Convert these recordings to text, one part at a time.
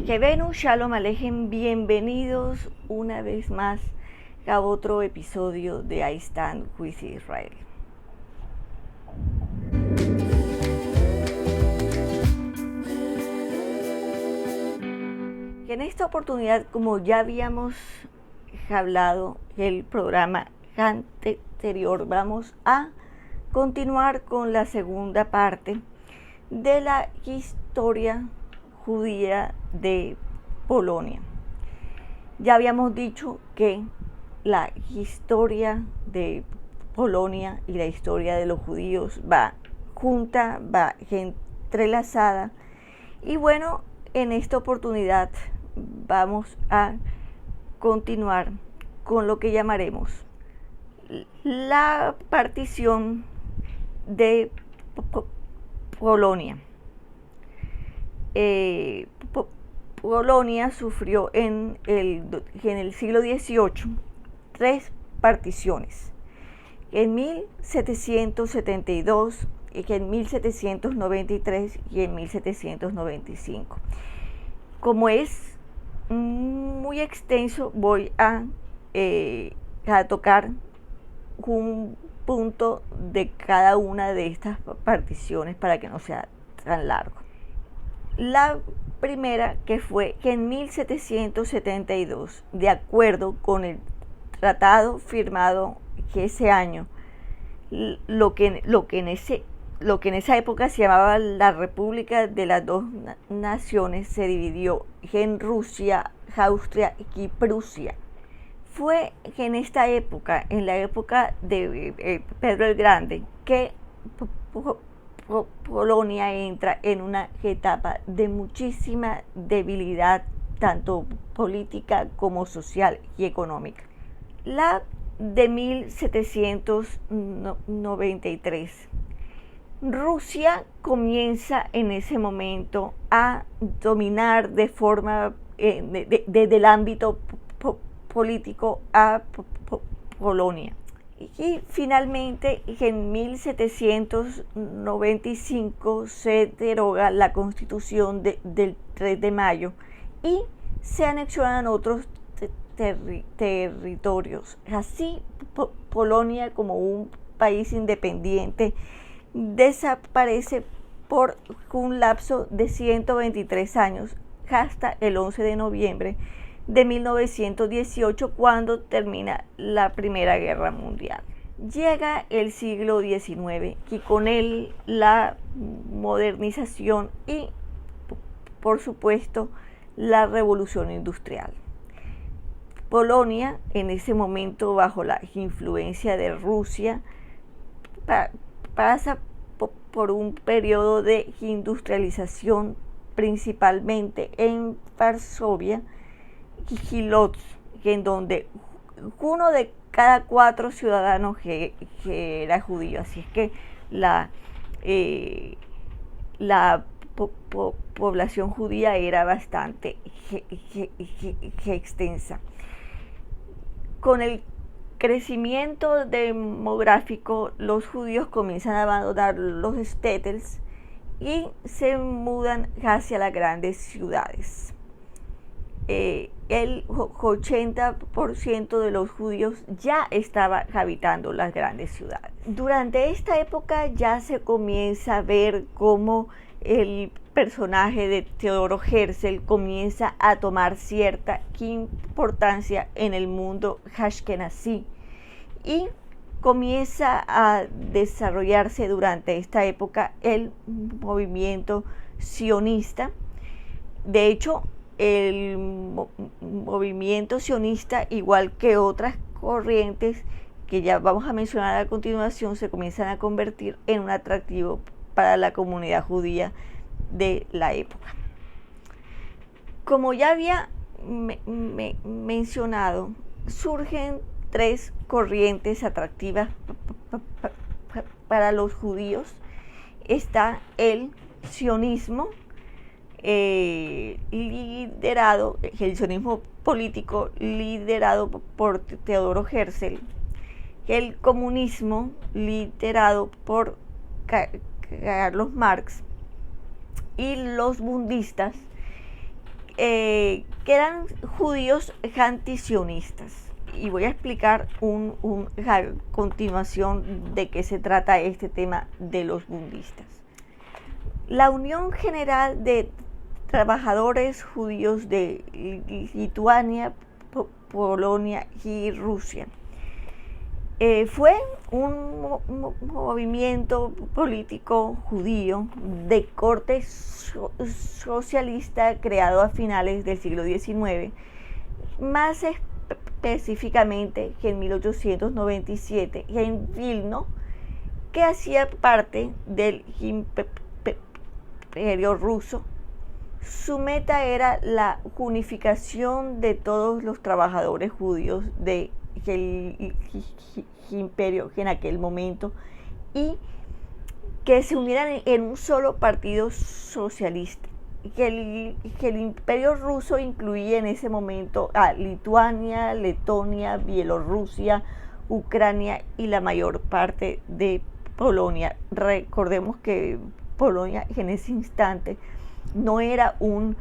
Kevenu Shalom Alejem, bienvenidos una vez más a otro episodio de I Stand with Israel. En esta oportunidad, como ya habíamos hablado en el programa anterior, vamos a continuar con la segunda parte de la historia judía de Polonia. Ya habíamos dicho que la historia de Polonia y la historia de los judíos va junta, va entrelazada, y bueno, en esta oportunidad vamos a continuar con lo que llamaremos la partición de Polonia. Polonia sufrió en el siglo XVIII 3 particiones, en 1772, en 1793 y en 1795. Como es muy extenso, voy a tocar un punto de cada una de estas particiones para que no sea tan largo. La primera, que fue que en 1772, de acuerdo con el tratado firmado ese año, lo que en esa época se llamaba la República de las Dos Naciones, se dividió en Rusia, Austria y Prusia. Fue en esta época, en la época de Pedro el Grande, que Polonia entra en una etapa de muchísima debilidad, tanto política como social y económica. La de 1793. Rusia comienza en ese momento a dominar de forma desde el ámbito político a Polonia. Y finalmente, en 1795 se deroga la Constitución del 3 de mayo y se anexionan otros territorios. Así, Polonia, como un país independiente, desaparece por un lapso de 123 años hasta el 11 de noviembre de 1918, cuando termina la Primera Guerra Mundial. Llega el siglo XIX y con él la modernización y, por supuesto, la revolución industrial. Polonia, en ese momento bajo la influencia de Rusia, pasa por un periodo de industrialización, principalmente en Varsovia y Lodz, en donde uno de cada 4 ciudadanos que era judío. Así es que la población judía era bastante extensa. Con el crecimiento demográfico, los judíos comienzan a abandonar los shtetls y se mudan hacia las grandes ciudades. El 80% de los judíos ya estaba habitando las grandes ciudades. Durante esta época ya se comienza a ver cómo el personaje de Teodoro Herzl comienza a tomar cierta importancia en el mundo ashkenazí y comienza a desarrollarse durante esta época el movimiento sionista. De hecho, el movimiento sionista, igual que otras corrientes que ya vamos a mencionar a continuación, se comienzan a convertir en un atractivo para la comunidad judía de la época. Como ya había mencionado, surgen 3 corrientes atractivas para los judíos. Está el sionismo, el sionismo político liderado por Teodoro Herzl, el comunismo liderado por Carlos Marx y los budistas que eran judíos antisionistas. Y voy a explicar a continuación de qué se trata este tema de los bundistas. La Unión General de Trabajadores Judíos de Lituania, Polonia y Rusia fue un movimiento político judío de corte socialista creado a finales del siglo XIX, más específicamente que en 1897 en Vilno, que hacía parte del Imperio Ruso. Su meta era la unificación de todos los trabajadores judíos del imperio en aquel momento y que se unieran en un solo partido socialista. Que el imperio ruso incluía en ese momento a Lituania, Letonia, Bielorrusia, Ucrania y la mayor parte de Polonia. Recordemos que Polonia en ese instante no era un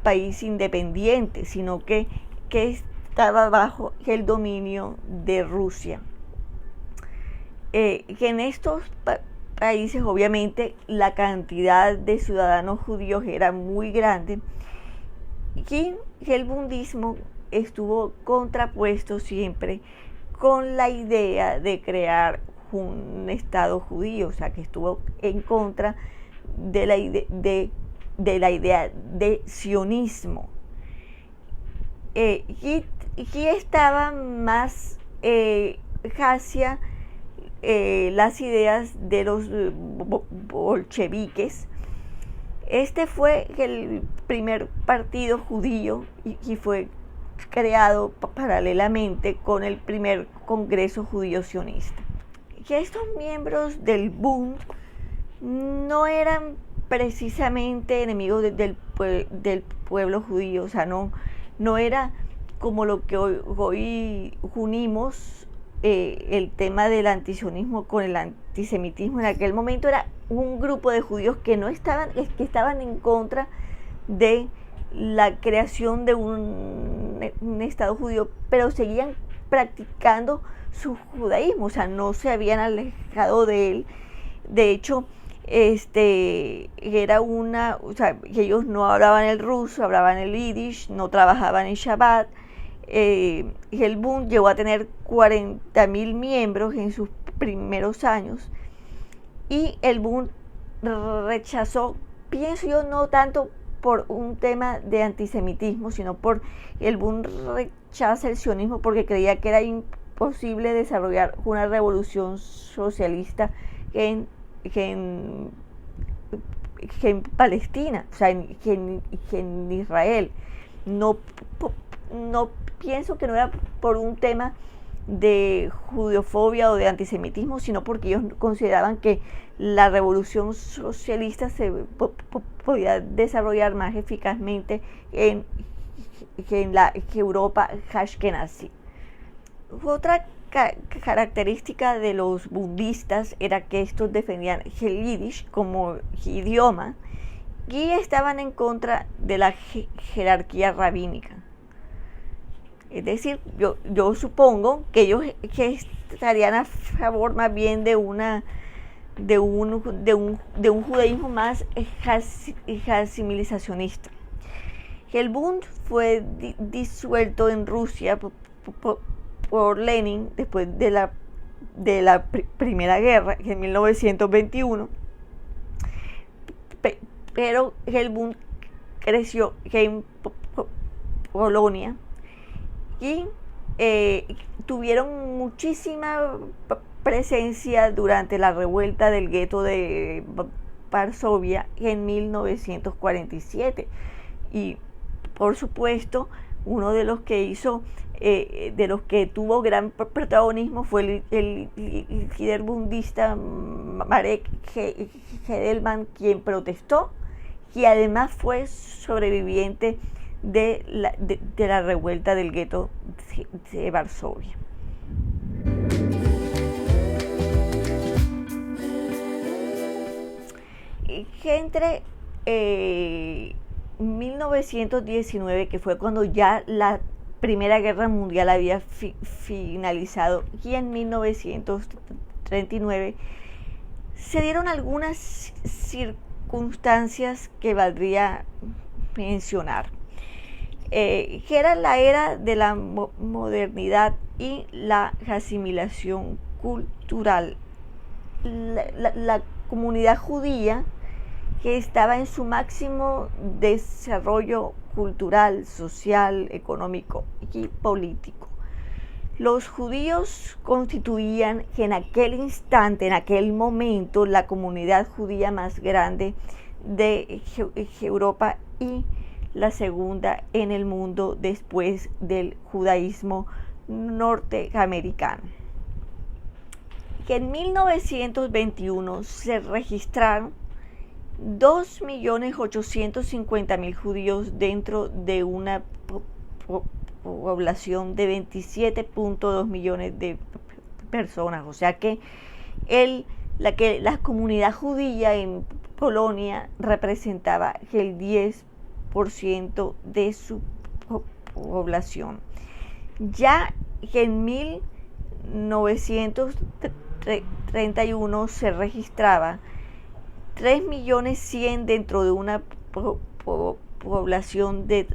país independiente, sino que estaba bajo el dominio de Rusia. En estos países, obviamente, la cantidad de ciudadanos judíos era muy grande y el budismo estuvo contrapuesto siempre con la idea de crear un Estado judío, o sea, que estuvo en contra de la idea de sionismo. Y estaba más hacia las ideas de los bolcheviques. Este fue el primer partido judío y fue creado paralelamente con el primer Congreso Judío Sionista. Y estos miembros del Bund no eran precisamente enemigos del pueblo judío, o sea, no era como lo que hoy unimos el tema del antisionismo con el antisemitismo. En aquel momento era un grupo de judíos que estaban en contra de la creación de un Estado judío, pero seguían practicando su judaísmo, o sea, no se habían alejado de él. De hecho, era o sea, ellos no hablaban el ruso, hablaban el yiddish, no trabajaban en Shabbat. El Bund llegó a tener 40.000 miembros en sus primeros años y el Bund rechazó, pienso yo, no tanto por un tema de antisemitismo, sino por el Bund rechaza el sionismo porque creía que era imposible desarrollar una revolución socialista en Palestina, o sea, en Israel. No pienso que no era por un tema de judeofobia o de antisemitismo, sino porque ellos consideraban que la revolución socialista se podía desarrollar más eficazmente en la Europa ashkenazí. Otra característica de los budistas era que estos defendían el yiddish como idioma y estaban en contra de la jerarquía rabínica. Es decir, yo supongo que ellos estarían a favor más bien de un judaísmo más asimilizacionista. El Bund fue disuelto en Rusia por Lenin después de la Primera Guerra, en 1921, pero el Bund creció en Polonia y tuvieron muchísima presencia durante la revuelta del gueto de Varsovia en 1947 y por supuesto uno de los que tuvo gran protagonismo fue el líder budista Marek Hedelman, quien protestó y además fue sobreviviente de la revuelta del gueto de Varsovia. Entre 1919, que fue cuando ya la Primera Guerra Mundial había finalizado, y en 1939 se dieron algunas circunstancias que valdría mencionar, que era la era de la modernidad y la asimilación cultural. La comunidad judía, que estaba en su máximo desarrollo cultural, social, económico y político. Los judíos constituían en aquel instante, en aquel momento, la comunidad judía más grande de Europa y la segunda en el mundo después del judaísmo norteamericano. Que en 1921 se registraron 2.850.000 judíos dentro de una población de 27.2 millones de personas. O sea que la comunidad judía en Polonia representaba el 10% de su población. Ya en 1931 se registraba 3.100.000 dentro de una población de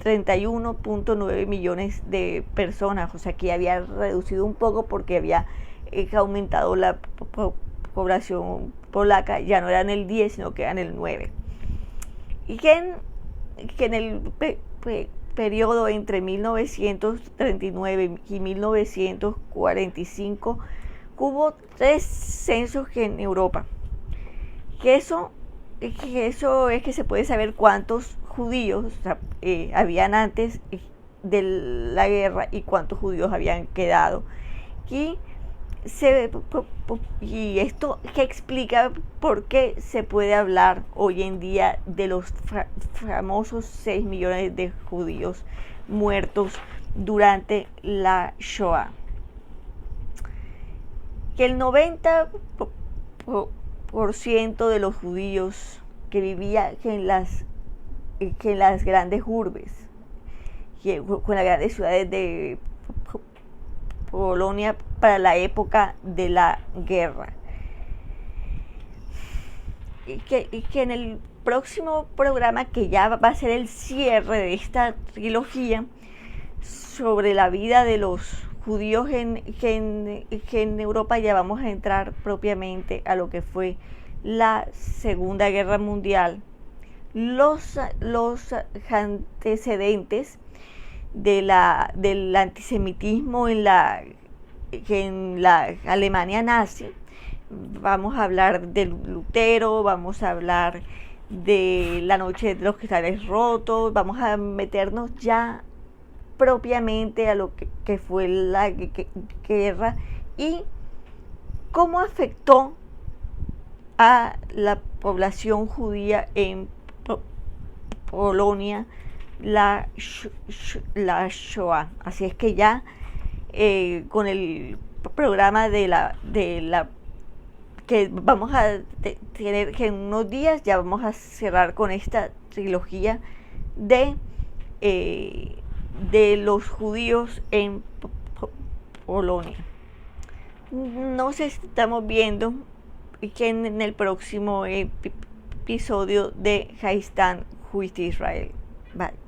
31.9 millones de personas. O sea que había reducido un poco porque había aumentado la población polaca, ya no eran el 10 sino que eran el 9. Y que en el periodo entre 1939 y 1945 hubo 3 censos en Europa. Que eso es que se puede saber cuántos judíos habían antes de la guerra y cuántos judíos habían quedado. Y esto que explica por qué se puede hablar hoy en día de los famosos 6 millones de judíos muertos durante la Shoah. Que el 90% de los judíos que vivían en las grandes urbes, con las grandes ciudades de Polonia para la época de la guerra. Y que en el próximo programa, que ya va a ser el cierre de esta trilogía sobre la vida de los judíos en Europa, ya vamos a entrar propiamente a lo que fue la Segunda Guerra Mundial, los antecedentes del antisemitismo en la Alemania nazi. Vamos a hablar de Lutero, vamos a hablar de la noche de los cristales rotos, vamos a meternos ya propiamente a lo que fue la guerra y cómo afectó a la población judía en Polonia la Shoah. Así es que ya con el programa de la que vamos a tener, que en unos días ya vamos a cerrar con esta trilogía de los judíos en Polonia. Nos estamos viendo que en el próximo episodio de Haistán Juicio Israel. Bye.